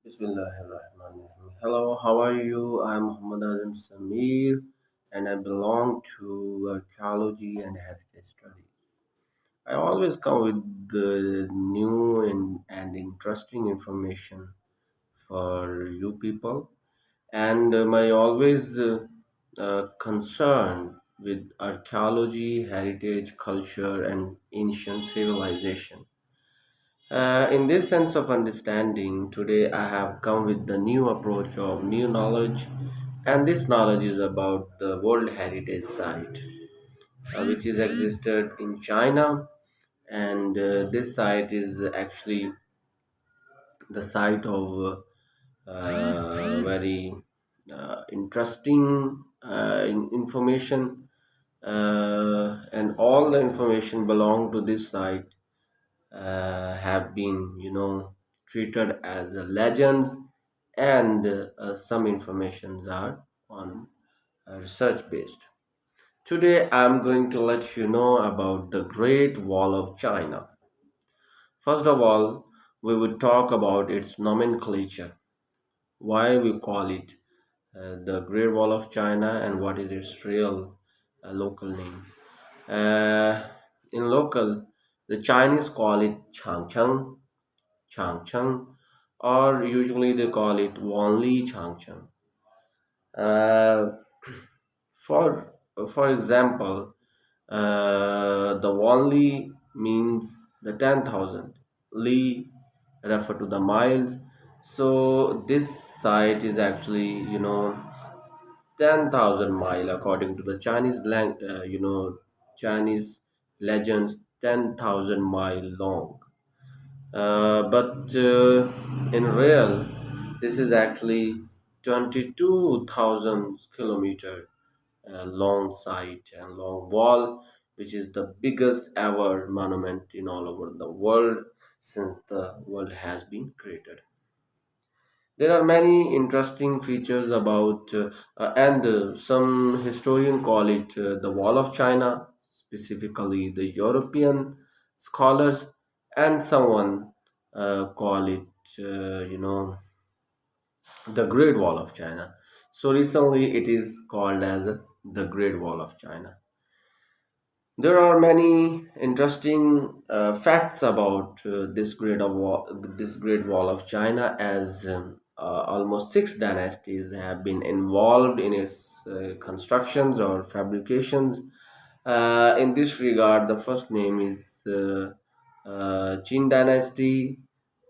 Bismillahirrahmanirrahim. Hello, how are you? I'm Muhammad Azim Samir and I belong to archaeology and heritage studies. I always come with the new and interesting information for you people, and my always concern with archaeology, heritage, culture, and ancient civilization. In this sense of understanding, today I have come with the new approach of new knowledge, and this knowledge is about the World Heritage Site, which is existed in China, and this site is actually the site of very interesting information, and all the information belong to this site have been treated as legends, and some informations are on research based. Today I'm going to let you know about the Great Wall of China. First of all, we would talk about its nomenclature, why we call it the Great Wall of China, and what is its real local name. uh, in local, the Chinese call it Changcheng, Changcheng, or usually they call it Wanli Changcheng. Uh, for example, the Wanli means the 10,000. Li refer to the miles. So this site is actually 10,000 mile according to the Chinese legends, 10,000 mile long. But in real, this is actually 22,000 kilometer long site and long wall, which is the biggest ever monument in all over the world since the world has been created. There are many interesting features about, and some historian call it the Wall of China, specifically the European scholars, and someone call it, the Great Wall of China. So recently, it is called as the Great Wall of China. There are many interesting facts about this Great Wall of China, as almost six dynasties have been involved in its constructions or fabrications. In this regard, the first name is Qin Dynasty.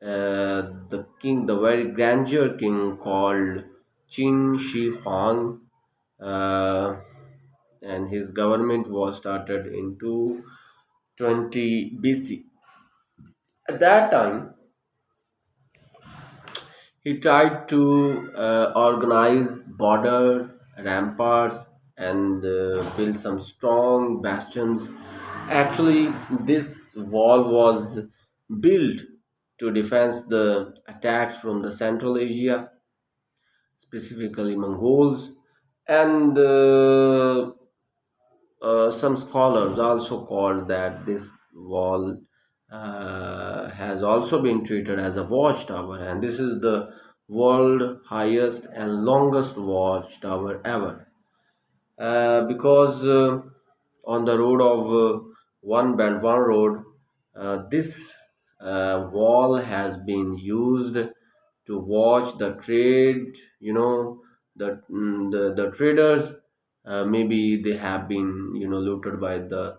The very grandeur king called Qin Shi Huang. Uh, and his government was started in 220 BC. At that time, he tried to organize border ramparts and build some strong bastions. Actually, this wall was built to defense the attacks from the Central Asia, specifically Mongols, and some scholars also called that this wall has also been treated as a watchtower, and this is the world highest and longest watchtower ever. Because on the road of One Belt One Road, this wall has been used to watch the trade. The traders, maybe they have been looted by the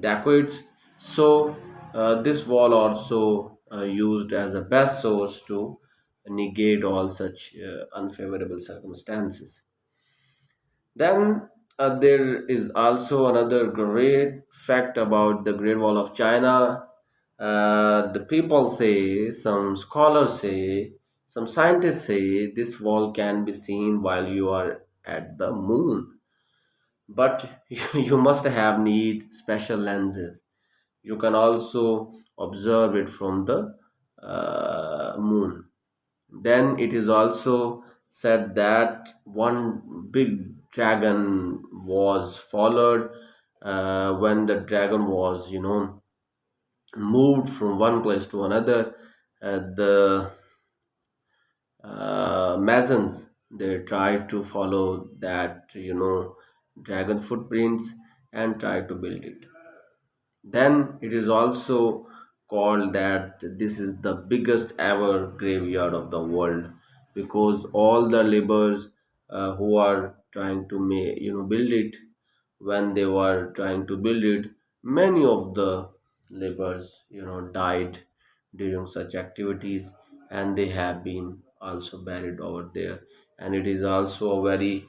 dacoits. So this wall also used as a best source to negate all such unfavorable circumstances. Then there is also another great fact about the Great Wall of China. The people say, some scholars say, some scientists say this wall can be seen while you are at the moon, but you must have need special lenses. You can also observe it from the moon. Then it is also said that one big dragon was followed when the dragon was, moved from one place to another. The masons, they tried to follow that, dragon footprints and try to build it. Then it is also called that this is the biggest ever graveyard of the world, because all the laborers who are trying to build it, when they were trying to build it, many of the laborers died during such activities, and they have been also buried over there. And it is also a very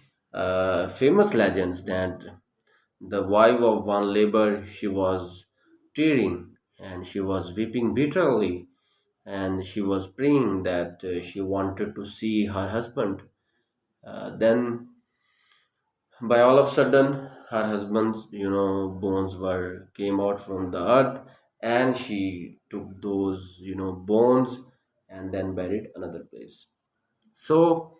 famous legend that the wife of one labor, she was tearing and she was weeping bitterly, and she was praying that she wanted to see her husband. Then by all of a sudden, her husband's bones were came out from the earth, and she took those bones and then buried another place. So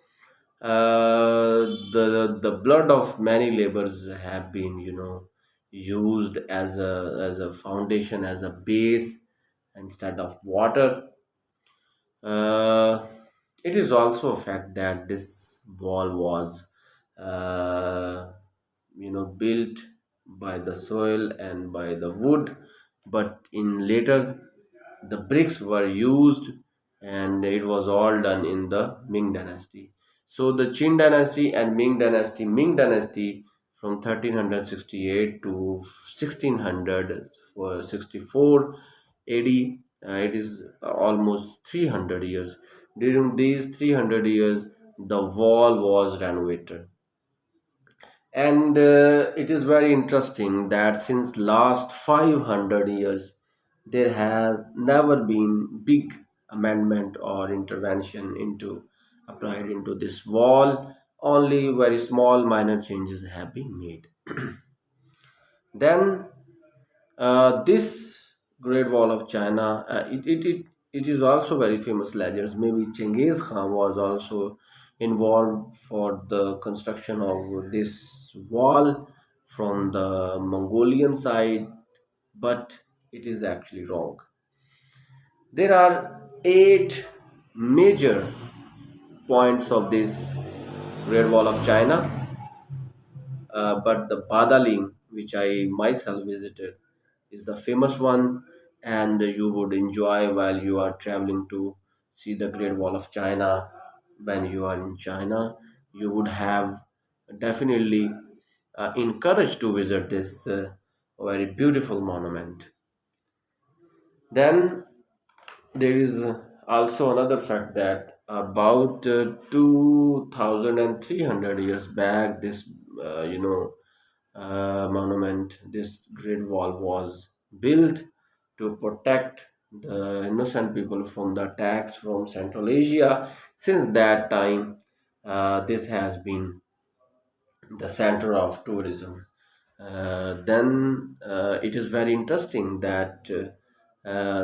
the blood of many laborers have been used as a foundation, as a base, instead of water. uh, it is also a fact that this wall was uh, built by the soil and by the wood, but in later the bricks were used, and it was all done in the Ming dynasty. So the Qin dynasty and Ming dynasty from 1368 to 1664 AD, it is almost 300 years. During these 300 years, the wall was renovated. And it is very interesting that since last 500 years, there have never been big amendment or intervention into applied into this wall. Only very small minor changes have been made. Then this Great Wall of China, it is also very famous legends. Maybe Genghis Khan was also involved for the construction of this wall from the Mongolian side, but it is actually wrong. There are eight major points of this Great Wall of China, but the Badaling, which I myself visited, is the famous one, and you would enjoy while you are traveling to see the Great Wall of China. When you are in China, you would have definitely encouraged to visit this very beautiful monument. Then there is also another fact that about 2300 years back, this monument, this great wall was built to protect the innocent people from the attacks from Central Asia. Since that time, this has been the center of tourism. Then it is very interesting that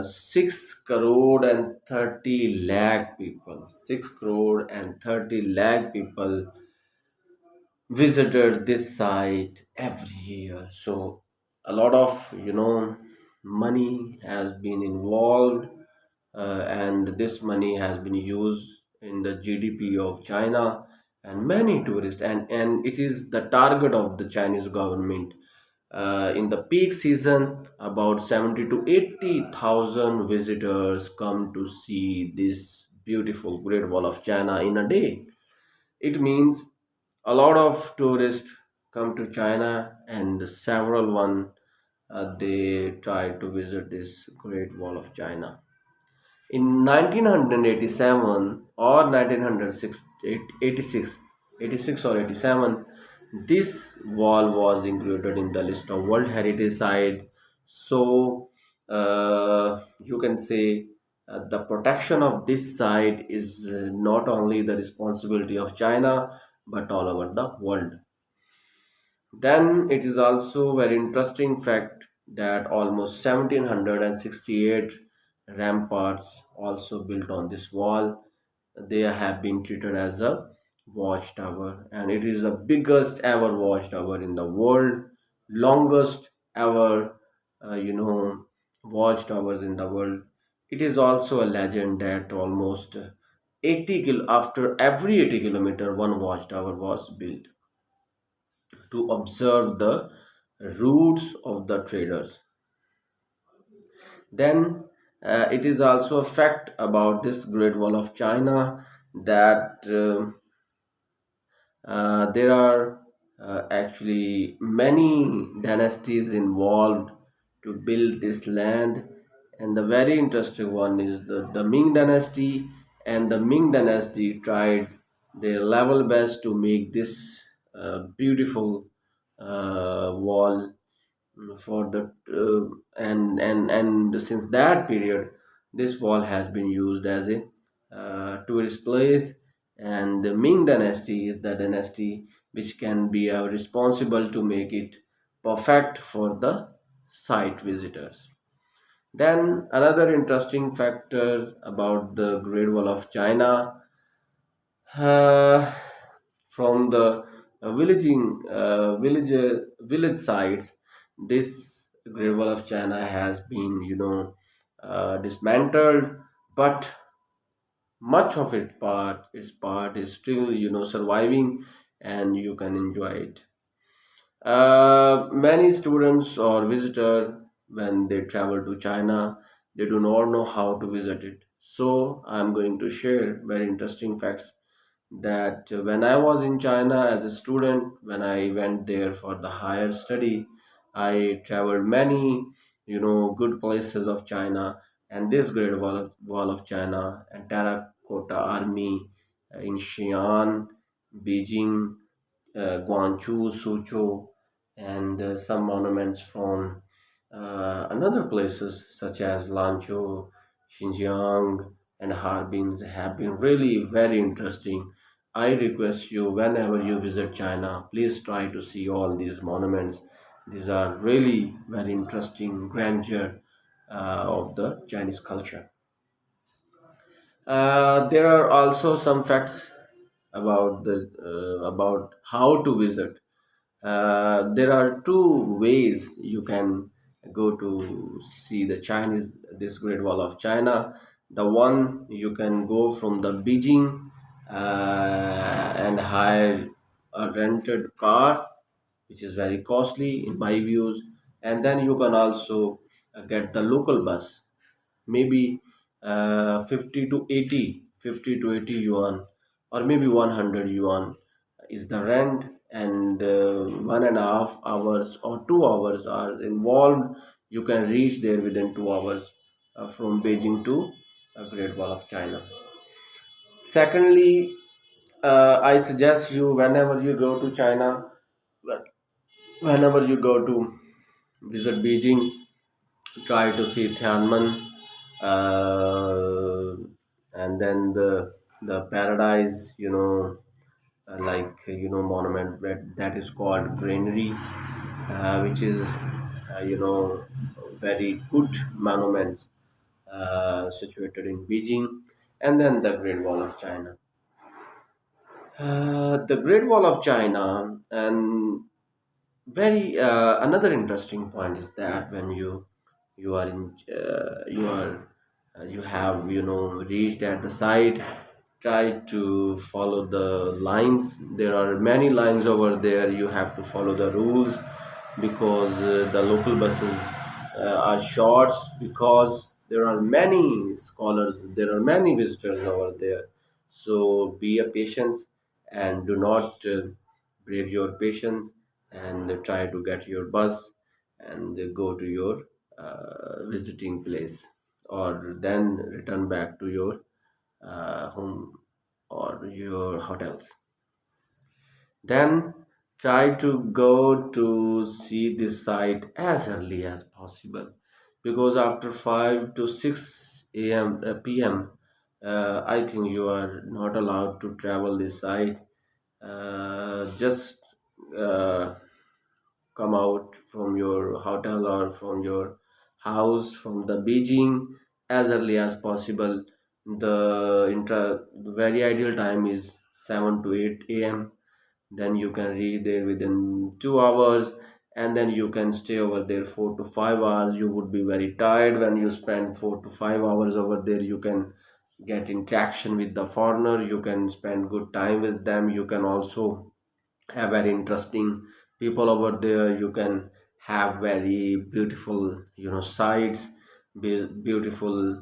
6 crore and 30 lakh people, 6 crore and 30 lakh people visited this site every year. So a lot of money has been involved, and this money has been used in the GDP of China, and many tourists, and it is the target of the Chinese government. In the peak season, about 70 to 80,000 visitors come to see this beautiful Great Wall of China in a day. It means a lot of tourists come to China, and several one they try to visit this Great Wall of China. In 1987 or 1986, 86 or 87, this wall was included in the list of World Heritage Site. So you can say the protection of this site is not only the responsibility of China, but all over the world. Then it is also very interesting fact that almost 1768 ramparts also built on this wall. They have been treated as a watchtower, and it is the biggest ever watchtower in the world, longest ever watchtowers in the world. It is also a legend that almost after every 80 kilometer, one watchtower was built to observe the routes of the traders. Then it is also a fact about this Great Wall of China that there are actually many dynasties involved to build this land, and the very interesting one is the Ming dynasty. And the Ming dynasty tried their level best to make this beautiful wall for the and since that period this wall has been used as a tourist place. And the Ming dynasty is the dynasty which can be responsible to make it perfect for the site visitors. Then another interesting factors about the Great Wall of China, uh, from the village sites, this Great Wall of China has been, dismantled, but much of its part is still, surviving, and you can enjoy it. Many students or visitor, when they travel to China, they do not know how to visit it. So I'm going to share very interesting facts that when I was in China as a student, when I went there for the higher study, I traveled many, good places of China, and this Great Wall of China and Terracotta Army in Xi'an, Beijing, Guangzhou, Suzhou, and some monuments from another places such as Lanzhou, Xinjiang, and Harbin have been really very interesting. I request you, whenever you visit China, please try to see all these monuments. These are really very interesting grandeur of the Chinese culture. There are also some facts about how to visit. There are two ways you can go to see the Chinese this Great Wall of China. The one, you can go from the Beijing and hire a rented car, which is very costly in my views, and then you can also get the local bus, maybe 50 to 80 yuan, or maybe 100 yuan is the rent, and 1.5 hours or 2 hours are involved. You can reach there within 2 hours from Beijing to Great Wall of China. Secondly, I suggest you, whenever you go to China, whenever you go to visit Beijing, try to see Tiananmen, uh, and then the paradise, like monument that is called Granary, which is very good monuments situated in Beijing, and then the Great Wall of China. The Great Wall of China, and very another interesting point is that when you are in you are you have reached at the site, try to follow the lines. There are many lines over there, you have to follow the rules, because the local buses are short, because there are many scholars, there are many visitors over there. So be a patience, and do not break your patience, and try to get your bus and go to your visiting place, or then return back to your home or your hotels. Then try to go to see this site as early as possible, because after 5 to 6 a.m. p.m. I think you are not allowed to travel this site. Just uh, come out from your hotel or from your house from the Beijing as early as possible. The very ideal time is 7 to 8 a.m. Then you can reach there within 2 hours, and then you can stay over there 4 to 5 hours. You would be very tired when you spend 4 to 5 hours over there. You can get interaction with the foreigner, you can spend good time with them, you can also have very interesting people over there, you can have very beautiful sights, beautiful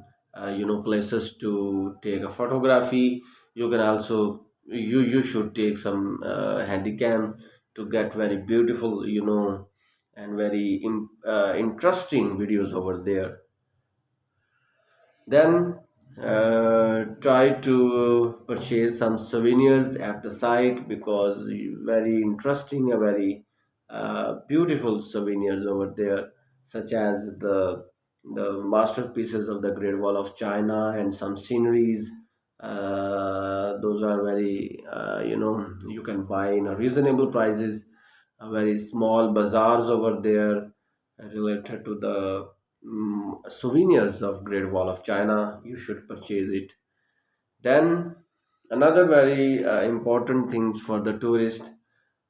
places to take a photography. You can also you should take some handycam to get very beautiful and very interesting videos over there. Then try to purchase some souvenirs at the site, because very interesting, a very beautiful souvenirs over there, such as the masterpieces of the Great Wall of China and some sceneries. Those are very you can buy in a reasonable prices. Very small bazaars over there related to the souvenirs of Great Wall of China. You should purchase it. Then another very important thing for the tourist: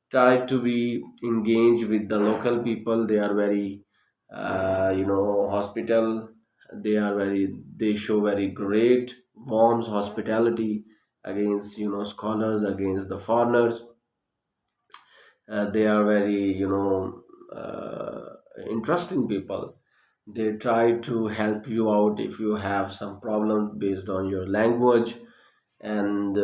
try to be engaged with the local people. They are very hospital. They show very great warm hospitality against scholars, against the foreigners. They are very interesting people. They try to help you out if you have some problems based on your language. And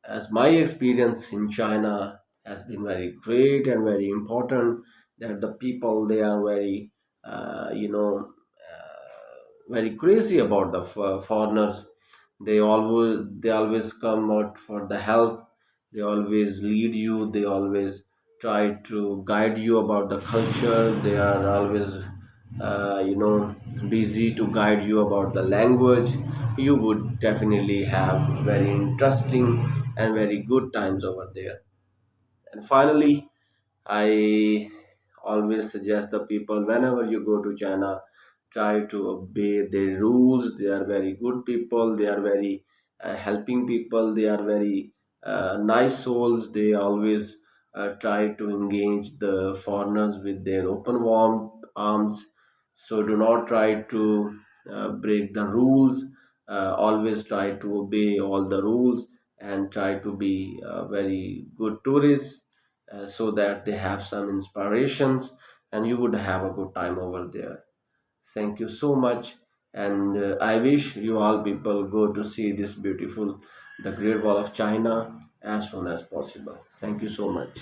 as my experience in China has been very great and very important, that the people, they are very very crazy about the foreigners. They always come out for the help. They always lead you, they always try to guide you about the culture. They are always busy to guide you about the language. You would definitely have very interesting and very good times over there. And finally, I always suggest the people, whenever you go to China, try to obey their rules. They are very good people. They are very helping people. They are very nice souls. They always try to engage the foreigners with their open warm arms. So do not try to break the rules. Always try to obey all the rules and try to be very good tourists, so that they have some inspirations and you would have a good time over there. Thank you so much. And I wish you all people go to see this beautiful, the Great Wall of China, as soon as possible. Thank you so much.